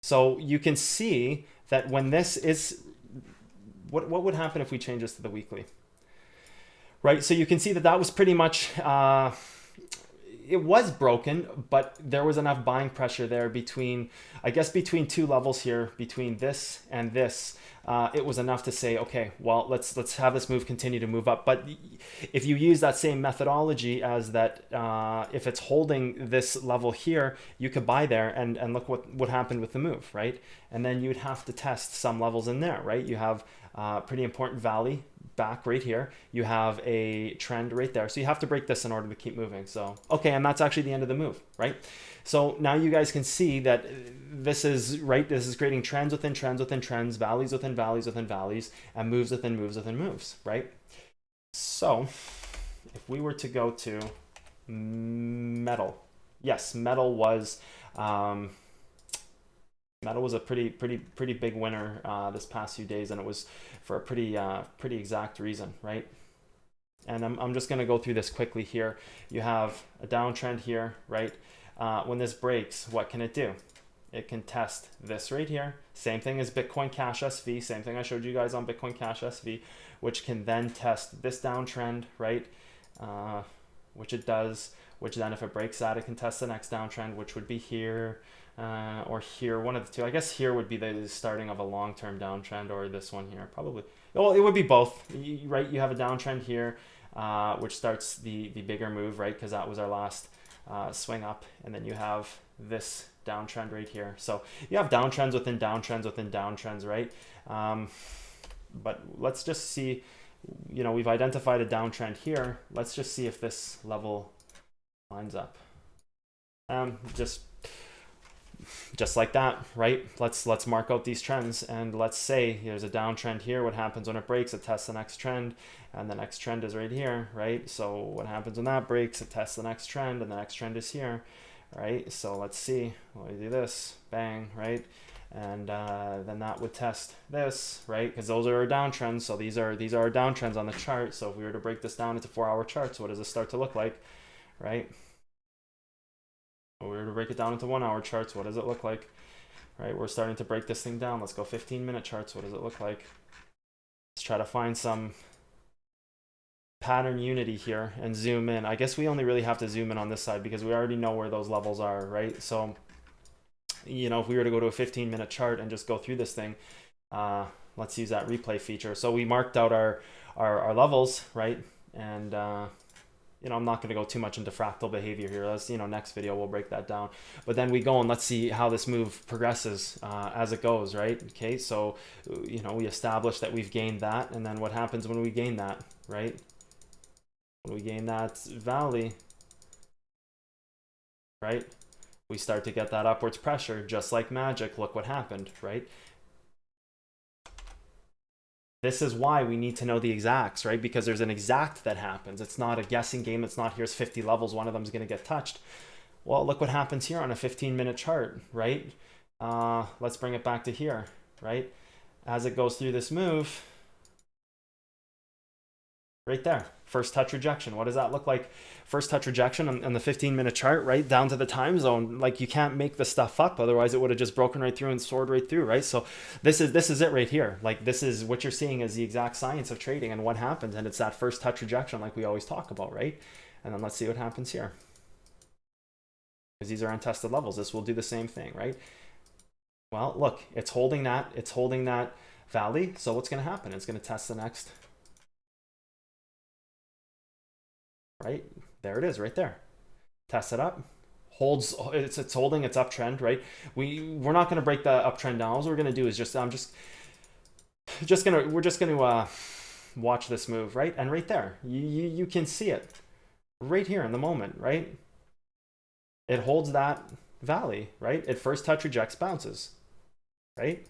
So you can see that when this is, what would happen if we change this to the weekly? Right, so you can see that that was pretty much, it was broken, but there was enough buying pressure there between, I guess between two levels here, between this and this. It was enough to say, okay, well, let's have this move continue to move up. But if you use that same methodology as that, if it's holding this level here, you could buy there and look what happened with the move, right? And then you'd have to test some levels in there, right? You have a pretty important valley back right here. You have a trend right there. So you have to break this in order to keep moving. So, okay, and that's actually the end of the move, right? So now you guys can see that this is, right, this is creating trends within trends within trends, valleys within valleys within valleys, and moves within moves within moves, right? So if we were to go to metal, yes, metal was a pretty big winner this past few days, and it was for a pretty exact reason, right? And I'm just going to go through this quickly here. You have a downtrend here, right? When this breaks, what can it do? It can test this right here. Same thing as Bitcoin Cash SV. Same thing I showed you guys on Bitcoin Cash SV, which can then test this downtrend, right? Which it does. Which then, if it breaks that, it can test the next downtrend, which would be here or here, one of the two. I guess here would be the starting of a long-term downtrend, or this one here, probably. Well, it would be both, right? You have a downtrend here, which starts the bigger move, right? Because that was our last swing up, and then you have this downtrend right here. So you have downtrends within downtrends within downtrends, right? But let's just see, you know, we've identified a downtrend here. Let's just see if this level lines up. Just just like that, right? Let's mark out these trends, and let's say here's a downtrend here. What happens when it breaks? It tests the next trend, and the next trend is right here, right? So what happens when that breaks? It tests the next trend, and the next trend is here, right? So let's see. Let me do this, bang, right? And then that would test this, right? Because those are our downtrends. So these are our downtrends on the chart. So if we were to break this down into 4-hour charts, what does this start to look like, right? If we were to break it down into 1-hour charts, what does it look like? Right, we're starting to break this thing down. Let's go 15-minute charts. What does it look like? Let's try to find some pattern unity here and zoom in. I guess we only really have to zoom in on this side because we already know where those levels are, right? So, you know, if we were to go to a 15-minute chart and just go through this thing, let's use that replay feature. So we marked out our levels, right? And you know, I'm not going to go too much into fractal behavior here. That's, you know, next video we'll break that down. But then we go and let's see how this move progresses as it goes, right? Okay, so, you know, we establish that we've gained that, and then what happens when we gain that, right? When we gain that valley, right? We start to get that upwards pressure, just like magic. Look what happened, right? This is why we need to know the exacts, right? Because there's an exact that happens. It's not a guessing game. It's not here's 50 levels, one of them is going to get touched. Well, look what happens here on a 15-minute chart, right? Let's bring it back to here, right? As it goes through this move, right there, first touch rejection. What does that look like? First touch rejection on the 15-minute chart, right down to the time zone. Like, you can't make this stuff up, otherwise it would have just broken right through and soared right through, right? So this is it right here. Like, this is what you're seeing is the exact science of trading and what happens, and it's that first touch rejection like we always talk about, right? And then let's see what happens here, because these are untested levels. This will do the same thing, right? Well, look, it's holding that valley. So what's going to happen? It's going to test the next, right? There it is right there. Test it up. Holds, it's holding its uptrend, right? We're not going to break the uptrend down. All we're going to do is we're just going to watch this move, right? And right there, you can see it right here in the moment, right? It holds that valley, right? It first touch rejects, bounces, right?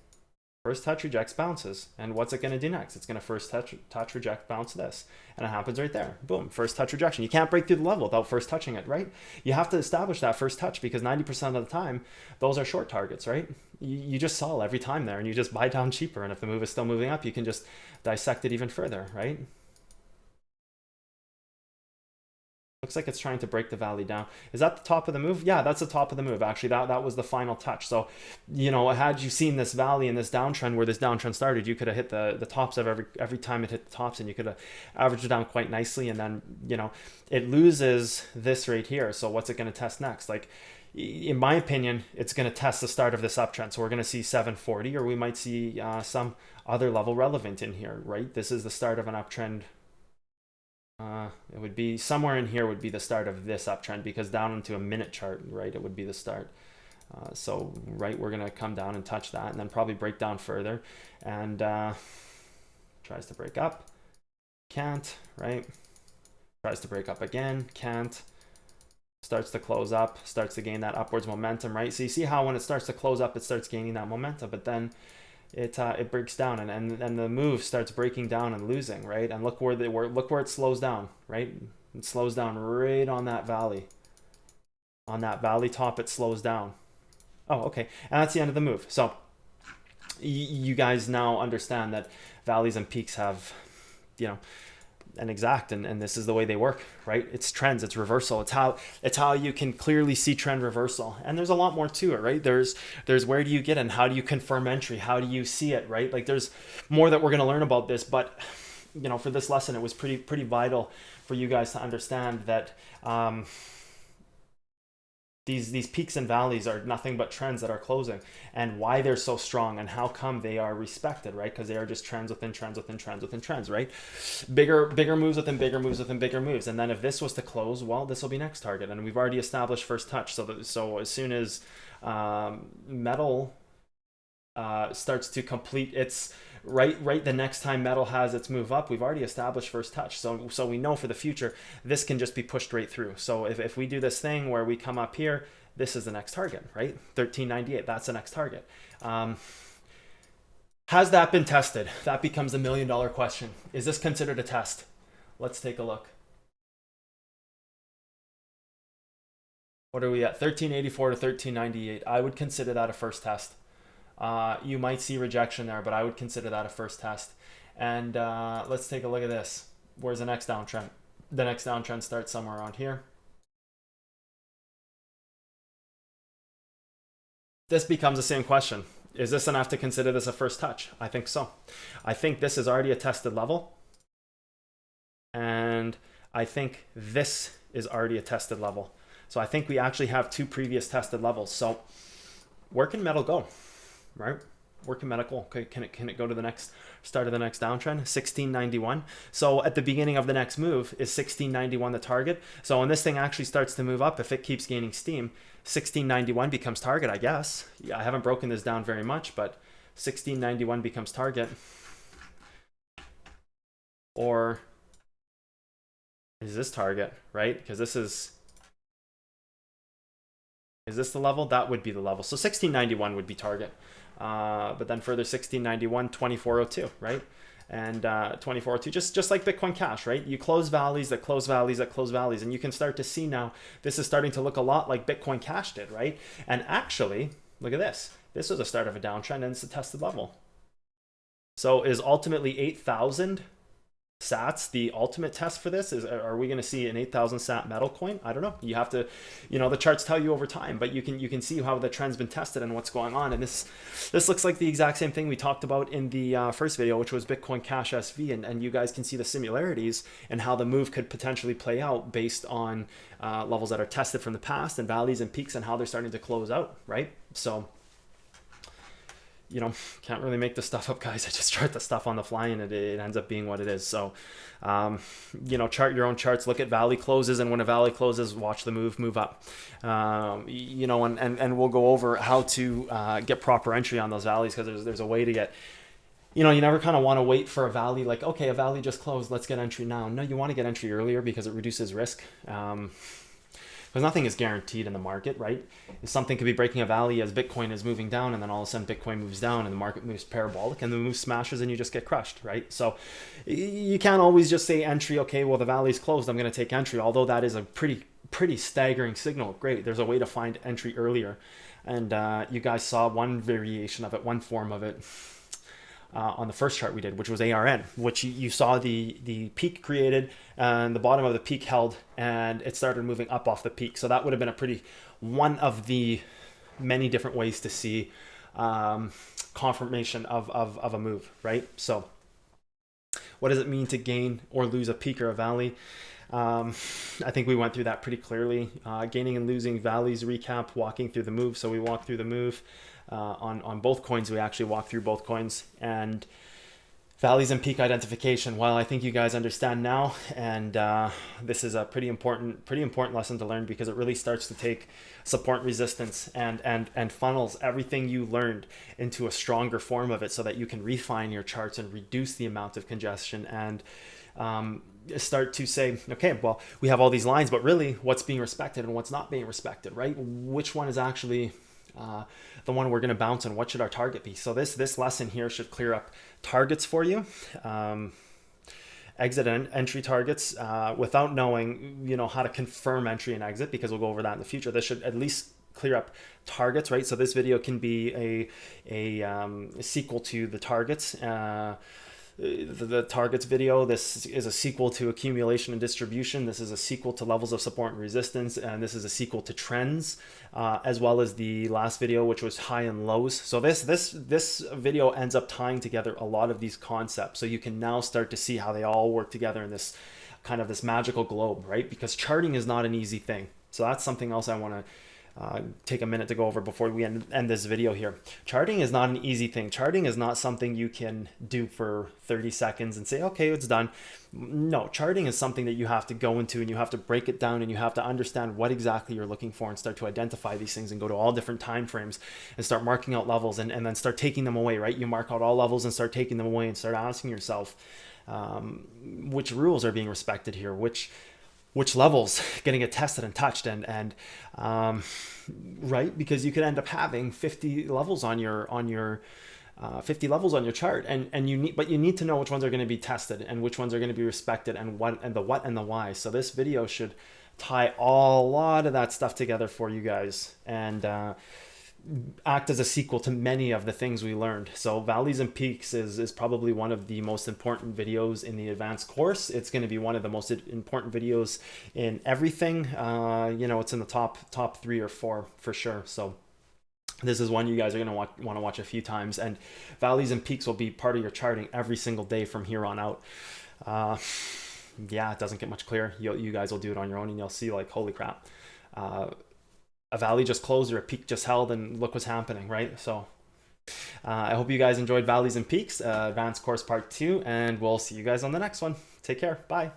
First touch rejects, bounces. And what's it going to do next? It's going to first touch reject, bounce this. And it happens right there. Boom, first touch rejection. You can't break through the level without first touching it, right? You have to establish that first touch, because 90% of the time, those are short targets, right? You just sell every time there, and you just buy down cheaper. And if the move is still moving up, you can just dissect it even further, right? Looks like it's trying to break the valley down. Is that the top of the move? Yeah, that's the top of the move. Actually, that was the final touch. So, you know, had you seen this valley and this downtrend where this downtrend started, you could have hit the tops of every time it hit the tops, and you could have averaged it down quite nicely. And then, you know, it loses this right here. So what's it going to test next? Like, in my opinion, it's going to test the start of this uptrend. So we're going to see 740, or we might see some other level relevant in here, right? This is the start of an uptrend. It would be somewhere in here would be the start of this uptrend, because down into a minute chart, right, it would be the start. So, right, we're going to come down and touch that, and then probably break down further, and tries to break up, can't, right? Tries to break up again, can't. Starts to close up, starts to gain that upwards momentum, right? So you see how when it starts to close up, it starts gaining that momentum, but then it breaks down, and the move starts breaking down and losing, right? And look where it slows down, right? It slows down right on that valley. On that valley top, it slows down. Oh, okay. And that's the end of the move. So you guys now understand that valleys and peaks have, you know, an exact, and this is the way they work, right? It's trends, it's reversal. It's how you can clearly see trend reversal. And there's a lot more to it, right? There's where do you get in? How do you confirm entry? How do you see it, right? Like, there's more that we're going to learn about this, but, you know, for this lesson, it was pretty vital for you guys to understand that these peaks and valleys are nothing but trends that are closing, and why they're so strong, and how come they are respected, right? Because they are just trends within trends within trends within trends, right? Bigger moves within bigger moves within bigger moves. And then if this was to close, well, this will be next target, and we've already established first touch. So as soon as metal starts to complete its right the next time metal has its move up, we've already established first touch. So we know for the future this can just be pushed right through. So if we do this thing where we come up here, this is the next target, right? 1398, that's the next target. Has that been tested? That becomes the $1 million question. Is this considered a test? Let's take a look. What are we at? 1384 to 1398. I would consider that a first test. You might see rejection there, but I would consider that a first test. And let's take a look at this. Where's the next downtrend? The next downtrend starts somewhere around here. This becomes the same question. Is this enough to consider this a first touch? I think so. I think this is already a tested level. And I think this is already a tested level. So I think we actually have two previous tested levels. So where can metal go, right? Where can metal go? Okay, can it go to the next start of the next downtrend? 1691. So at the beginning of the next move, is 1691 the target? So when this thing actually starts to move up, if it keeps gaining steam, 1691 becomes target, I guess. Yeah, I haven't broken this down very much, but 1691 becomes target. Or is this target, right? Because this is this the level? That would be the level. So 1691 would be target. But then further 1691, 2402, right? And 2402, just like Bitcoin Cash, right? You close valleys that close valleys that close valleys, and you can start to see now this is starting to look a lot like Bitcoin Cash did, right? And actually, look at this. This was the start of a downtrend, and it's a tested level. So is ultimately 8,000 sats the ultimate test for this? Are we going to see an 8,000 sat metal coin? I don't know. You have to, the charts tell you over time, but you can see how the trend's been tested and what's going on. And this looks like the exact same thing we talked about in the first video, which was Bitcoin Cash SV, and you guys can see the similarities and how the move could potentially play out based on levels that are tested from the past and valleys and peaks and how they're starting to close out, right? So can't really make this stuff up, guys. I just chart the stuff on the fly, and it ends up being what it is. So, chart your own charts, look at valley closes, and when a valley closes, watch the move up. And we'll go over how to get proper entry on those valleys, because there's a way to get, you never kind of want to wait for a valley like, okay, a valley just closed, let's get entry now. No, you want to get entry earlier because it reduces risk. Because nothing is guaranteed in the market, right? Something could be breaking a valley as Bitcoin is moving down, and then all of a sudden Bitcoin moves down and the market moves parabolic and the move smashes and you just get crushed, right? So you can't always just say entry, okay, well, the valley's closed, I'm going to take entry, although that is a pretty staggering signal. Great, there's a way to find entry earlier. And you guys saw one variation of it, one form of it, on the first chart we did, which was ARN, which you saw the peak created and the bottom of the peak held, and it started moving up off the peak. So that would have been one of the many different ways to see confirmation of a move, right? So what does it mean to gain or lose a peak or a valley? I think we went through that pretty clearly. Gaining and losing valleys recap, walking through the move. So we walked through the move. On both coins, we actually walk through both coins, and valleys and peak identification. Well, I think you guys understand now, and this is a pretty important lesson to learn, because it really starts to take support and resistance and funnels everything you learned into a stronger form of it, so that you can refine your charts and reduce the amount of congestion and start to say, okay, well, we have all these lines, but really what's being respected and what's not being respected, right? Which one is actually the one we're going to bounce, and what should our target be? So this lesson here should clear up targets for you, exit and entry targets, without knowing how to confirm entry and exit, because we'll go over that in the future. This should at least clear up targets, right? So this video can be a sequel to the targets. The targets video. This is a sequel to accumulation and distribution. This is a sequel to levels of support and resistance, and this is a sequel to trends, as well as the last video, which was high and lows. So this video ends up tying together a lot of these concepts, so you can now start to see how they all work together in this kind of this magical globe, right? Because charting is not an easy thing. So that's something else I want to take a minute to go over before we end this video here. Charting is not an easy thing. Charting is not something you can do for 30 seconds and say, okay, it's done. No, charting is something that you have to go into, and you have to break it down, and you have to understand what exactly you're looking for, and start to identify these things and go to all different time frames and start marking out levels, and then start taking them away, right? You mark out all levels and start taking them away, and start asking yourself, which rules are being respected here, which which level's going to get tested and touched, and right, because you could end up having 50 levels on your 50 levels on your chart, and you need to know which ones are going to be tested and which ones are going to be respected, and what and the why. So this video should tie a lot of that stuff together for you guys, and act as a sequel to many of the things we learned. So Valleys and Peaks is probably one of the most important videos in the advanced course. It's going to be one of the most important videos in everything. It's in the top 3 or 4 for sure. So this is one you guys are going to want to watch a few times, and Valleys and Peaks will be part of your charting every single day from here on out. Yeah, it doesn't get much clearer. You guys will do it on your own, and you'll see, like, holy crap, a valley just closed or a peak just held, and look what's happening, right? So I hope you guys enjoyed Valleys and Peaks, advanced course part 2, and we'll see you guys on the next one. Take care. Bye.